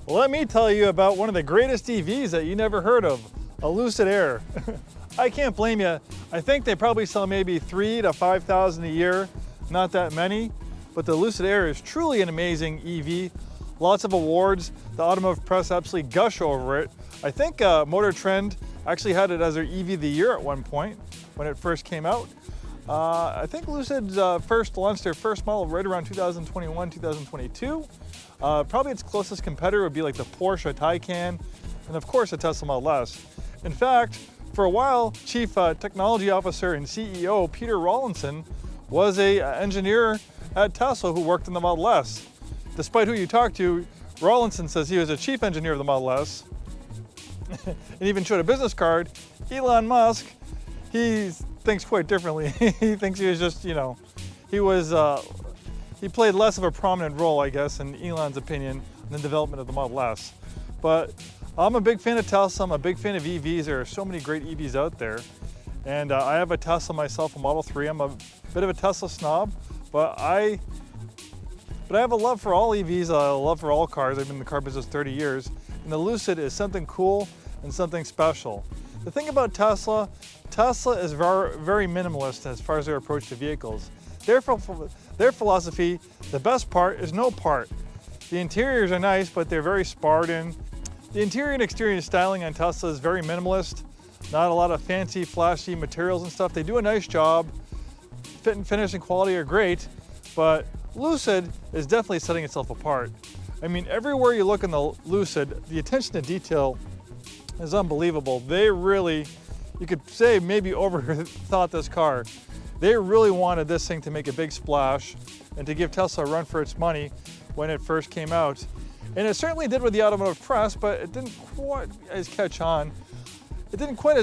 Well, let me tell you about one of the greatest EVs that you never heard of, a Lucid Air. I can't blame you. I think they probably sell maybe 3,000 to 5,000 a year, not that many, but the Lucid Air is truly an amazing EV. Lots of awards. The automotive press absolutely gush over it. I think Motor Trend actually had it as their EV of the year at one point when it first came out. I think Lucid first launched their first model right around 2021, 2022. Probably its closest competitor would be like the Porsche Taycan, and of course the Tesla Model S. In fact, for a while, Chief Technology Officer and CEO Peter Rawlinson was an engineer at Tesla who worked in the Model S. Despite who you talk to, Rawlinson says he was a chief engineer of the Model S and even showed a business card. Elon Musk, he thinks quite differently. He thinks he was just, he played less of a prominent role, I guess, in Elon's opinion, in the development of the Model S. But I'm a big fan of Tesla. I'm a big fan of EVs. There are so many great EVs out there. And I have a Tesla myself, a Model 3. I'm a bit of a Tesla snob, but I have a love for all EVs, a love for all cars. I've been in the car business 30 years. And the Lucid is something cool and something special. The thing about Tesla is very minimalist as far as their approach to vehicles. Their philosophy, the best part is no part. The interiors are nice, but they're very Spartan. The interior and exterior styling on Tesla is very minimalist. Not a lot of fancy, flashy materials and stuff. They do a nice job. Fit and finish and quality are great, but Lucid is definitely setting itself apart. I mean, everywhere you look in the Lucid, the attention to detail is unbelievable. They really, you could say maybe overthought this car. They really wanted this thing to make a big splash and to give Tesla a run for its money when it first came out. And it certainly did with the automotive press, but it didn't quite catch on quite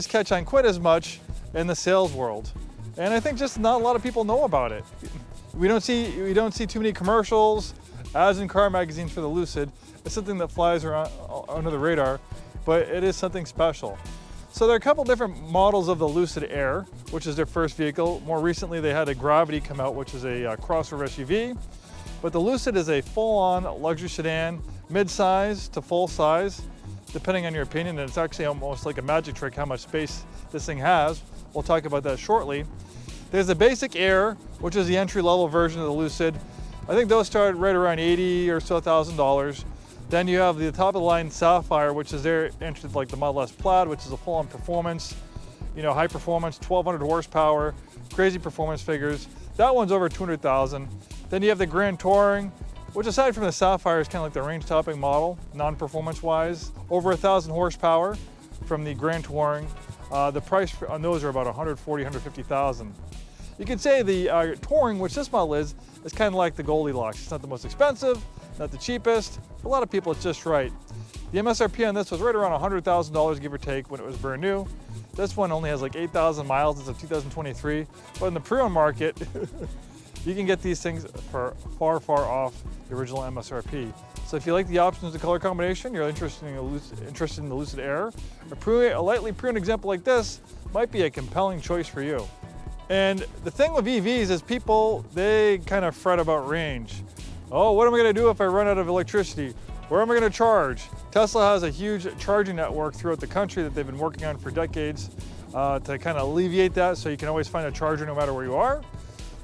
as much in the sales world. And I think just not a lot of people know about it. We don't see too many commercials, ads in car magazines for the Lucid. It's something that flies around under the radar, but it is something special. So there are a couple different models of the Lucid Air, which is their first vehicle. More recently, they had a Gravity come out, which is a crossover SUV. But the Lucid is a full-on luxury sedan, mid-size to full size, depending on your opinion. And it's actually almost like a magic trick how much space this thing has. We'll talk about that shortly. There's the basic Air, which is the entry-level version of the Lucid. I think those start right around $80,000 or so. Then you have the top-of-the-line Sapphire, which is their entry, like the Model S Plaid, which is a full-on performance, high performance, 1,200 horsepower, crazy performance figures. That one's over $200,000. Then you have the Grand Touring, which aside from the Sapphire is kind of like the range-topping model, non-performance-wise, over 1,000 horsepower from the Grand Touring. The price on those are about $140,000, $150,000. You could say the Touring, which this model is kind of like the Goldilocks. It's not the most expensive, not the cheapest. For a lot of people, it's just right. The MSRP on this was right around $100,000, give or take, when it was brand new. This one only has like 8,000 miles. It's a 2023. But in the pre-owned market, you can get these things for far, far off the original MSRP. So if you like the options of color combination, you're interested in the Lucid Air, a lightly pre-owned example like this might be a compelling choice for you. And the thing with EVs is they kind of fret about range. Oh, what am I going to do if I run out of electricity? Where am I going to charge? Tesla has a huge charging network throughout the country that they've been working on for decades to kind of alleviate that, so you can always find a charger no matter where you are.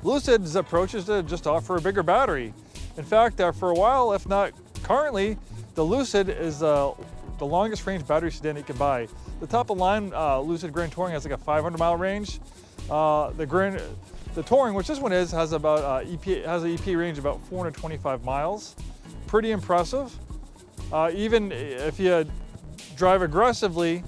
Lucid's approach is to just offer a bigger battery. In fact, for a while, if not currently, the Lucid is the longest range battery sedan you can buy. The top of the line Lucid Grand Touring has like a 500-mile range. The Touring, which this one has about an EP range of about 425 miles. Pretty impressive. Even if you drive aggressively,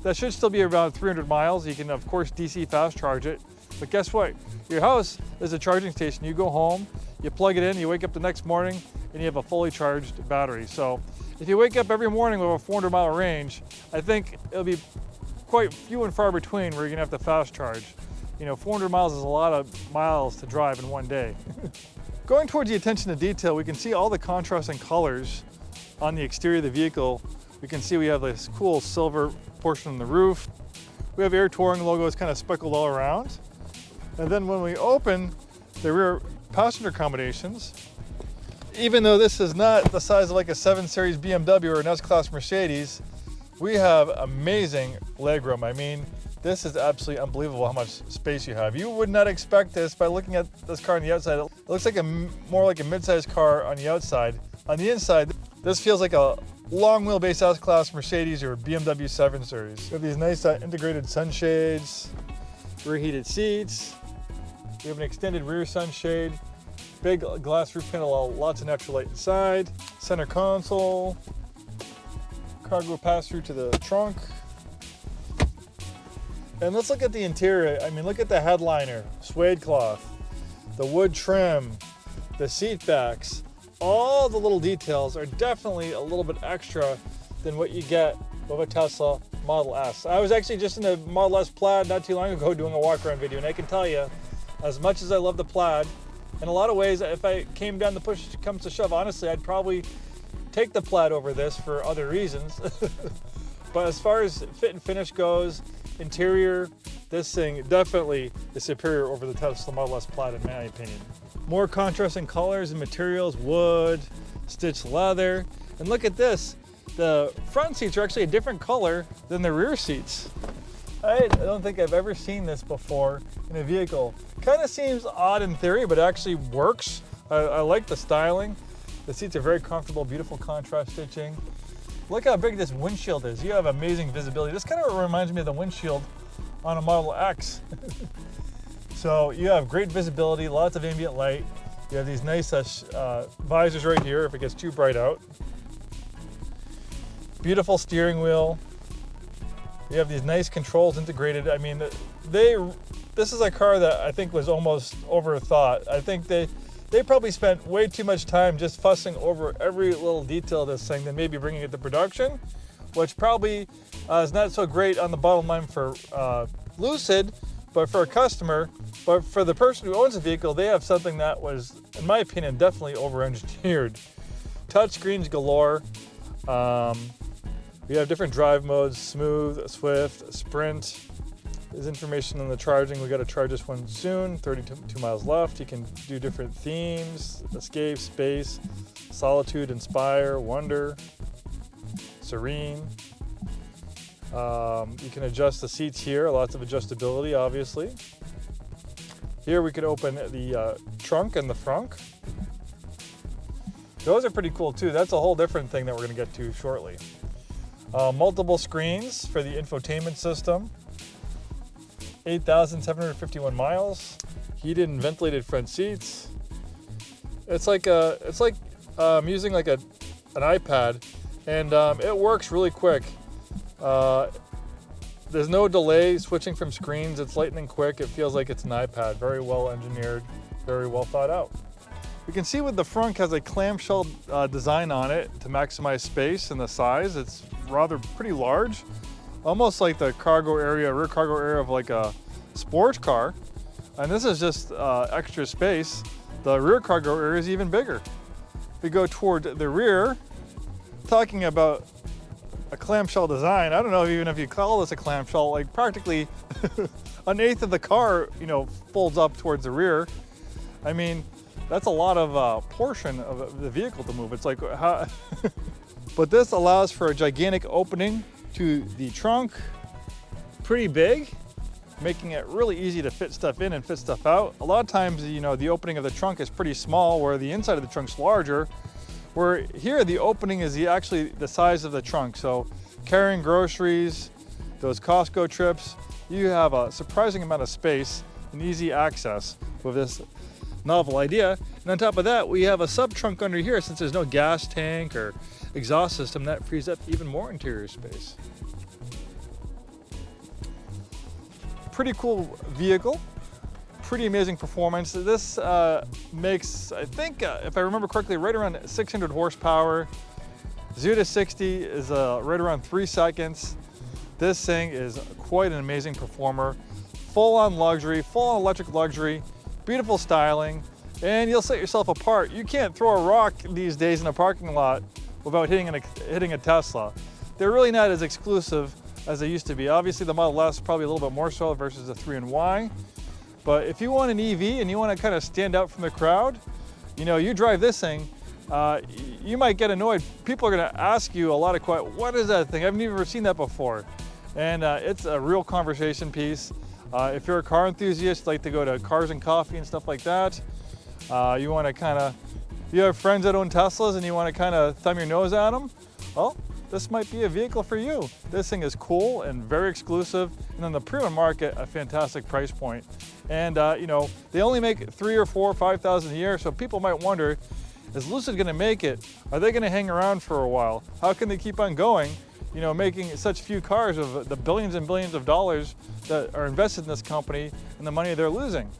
that should still be about 300 miles. You can, of course, DC fast charge it. But guess what? Your house is a charging station. You go home, you plug it in, you wake up the next morning, and you have a fully charged battery. So if you wake up every morning with a 400-mile range, I think it'll be quite few and far between where you're gonna have to fast charge. 400 miles is a lot of miles to drive in one day. Going towards the attention to detail, we can see all the contrasting colors on the exterior of the vehicle. We can see we have this cool silver portion on the roof. We have Air Touring logos kind of speckled all around. And then when we open the rear passenger accommodations, even though this is not the size of like a 7 Series BMW or an S-Class Mercedes, we have amazing legroom. I mean, this is absolutely unbelievable how much space you have. You would not expect this by looking at this car on the outside. It looks like more like a mid-sized car on the outside. On the inside, this feels like a long wheelbase S-Class Mercedes or BMW 7 Series. We have these nice integrated sunshades, rear heated seats. We have an extended rear sunshade, big glass roof panel, lots of natural light inside, center console, cargo pass-through to the trunk. And let's look at the interior. I mean, look at the headliner, suede cloth, the wood trim, the seat backs. All the little details are definitely a little bit extra than what you get with a Tesla Model S. I was actually just in the Model S Plaid not too long ago doing a walk-around video, and I can tell you, as much as I love the Plaid, in a lot of ways, if I came down the push comes to shove, honestly, I'd probably take the Plaid over this for other reasons. But as far as fit and finish goes, interior, this thing definitely is superior over the Tesla Model S Plaid in my opinion. More contrasting colors and materials, wood, stitched leather. And look at this, the front seats are actually a different color than the rear seats. I don't think I've ever seen this before in a vehicle. Kind of seems odd in theory, but it actually works. I like the styling. The seats are very comfortable, beautiful contrast stitching. Look how big this windshield is. You have amazing visibility. This kind of reminds me of the windshield on a Model X. So you have great visibility, lots of ambient light. You have these nice visors right here if it gets too bright out. Beautiful steering wheel. You have these nice controls integrated. I mean, this is a car that I think was almost overthought. I think they probably spent way too much time just fussing over every little detail of this thing than maybe bringing it to production, which probably is not so great on the bottom line for Lucid, but for a customer. But for the person who owns the vehicle, they have something that was, in my opinion, definitely over-engineered. Touch screens galore. We have different drive modes, smooth, swift, sprint. There's information on the charging. We got to charge this one soon, 32 miles left. You can do different themes, escape, space, solitude, inspire, wonder, serene. You can adjust the seats here, lots of adjustability, obviously. Here we could open the trunk and the frunk. Those are pretty cool too. That's a whole different thing that we're going to get to shortly. Multiple screens for the infotainment system. 8,751 miles. Heated and ventilated front seats. It's like I'm using like an iPad, and it works really quick. There's no delay switching from screens. It's lightning quick. It feels like it's an iPad. Very well engineered, very well thought out. We can see with the frunk has a clamshell design on it to maximize space and the size. It's rather pretty large, almost like the cargo area, rear cargo area of like a sports car. And this is just extra space. The rear cargo area is even bigger. If we go toward the rear, talking about a clamshell design, I don't know even if you call this a clamshell, like practically an eighth of the car, folds up towards the rear. I mean, that's a lot of portion of the vehicle to move. It's like, how but this allows for a gigantic opening to the trunk, pretty big, making it really easy to fit stuff in and fit stuff out. A lot of times, the opening of the trunk is pretty small, where the inside of the trunk's larger. Where here, the opening is actually the size of the trunk. So carrying groceries, those Costco trips, you have a surprising amount of space and easy access with this novel idea. And on top of that, we have a sub-trunk under here. Since there's no gas tank or exhaust system, that frees up even more interior space. Pretty cool vehicle. Pretty amazing performance. This makes, I think, if I remember correctly, right around 600 horsepower. 0 to 60 is right around 3 seconds. This thing is quite an amazing performer. Full-on luxury, full-on electric luxury, beautiful styling, and you'll set yourself apart. You can't throw a rock these days in a parking lot without hitting a Tesla. They're really not as exclusive as they used to be. Obviously, the Model S probably a little bit more so versus the 3 and Y. But if you want an EV and you want to kind of stand out from the crowd, you drive this thing, you might get annoyed. People are gonna ask you a lot of questions. What is that thing? I've never seen that before. And it's a real conversation piece. If you're a car enthusiast, like to go to Cars and Coffee and stuff like that, you wanna you have friends that own Teslas and you wanna thumb your nose at them, well, this might be a vehicle for you. This thing is cool and very exclusive, and on the pre-owned market, a fantastic price point. And you know, they only make 3,000 or 4,000 or 5,000 a year, so people might wonder, is Lucid gonna make it? Are they gonna hang around for a while? How can they keep on going, you know, making such few cars of the billions and billions of dollars that are invested in this company and the money they're losing?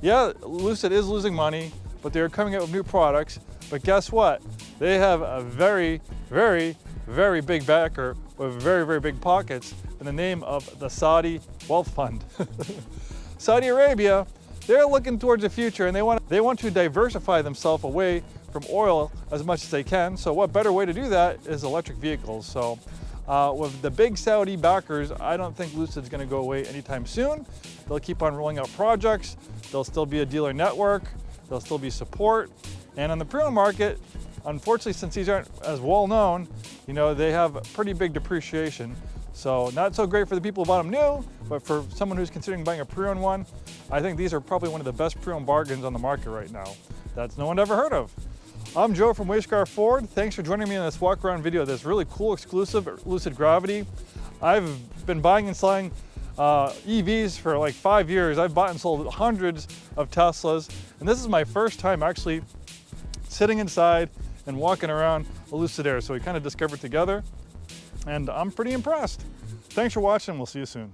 Yeah, Lucid is losing money, but they're coming out with new products. But guess what? They have a very, very, very big backer with very, very big pockets in the name of the Saudi Wealth Fund. Saudi Arabia, they're looking towards the future, and they want to diversify themselves away from oil as much as they can. So what better way to do that is electric vehicles. So with the big Saudi backers, I don't think Lucid's gonna go away anytime soon. They'll keep on rolling out projects. There'll still be a dealer network. There'll still be support. And on the pre-owned market, unfortunately, since these aren't as well known, you know, they have pretty big depreciation. So not so great for the people who bought them new, but for someone who's considering buying a pre-owned one, I think these are probably one of the best pre-owned bargains on the market right now that's no one ever heard of. I'm Joe from Scarff Ford. Thanks for joining me in this walk around video, this really cool exclusive Lucid Gravity. I've been buying and selling EVs for like 5 years. I've bought and sold hundreds of Teslas, and this is my first time actually sitting inside and walking around a Lucid Air. So we kind of discovered together, and I'm pretty impressed. Thanks for watching. We'll see you soon.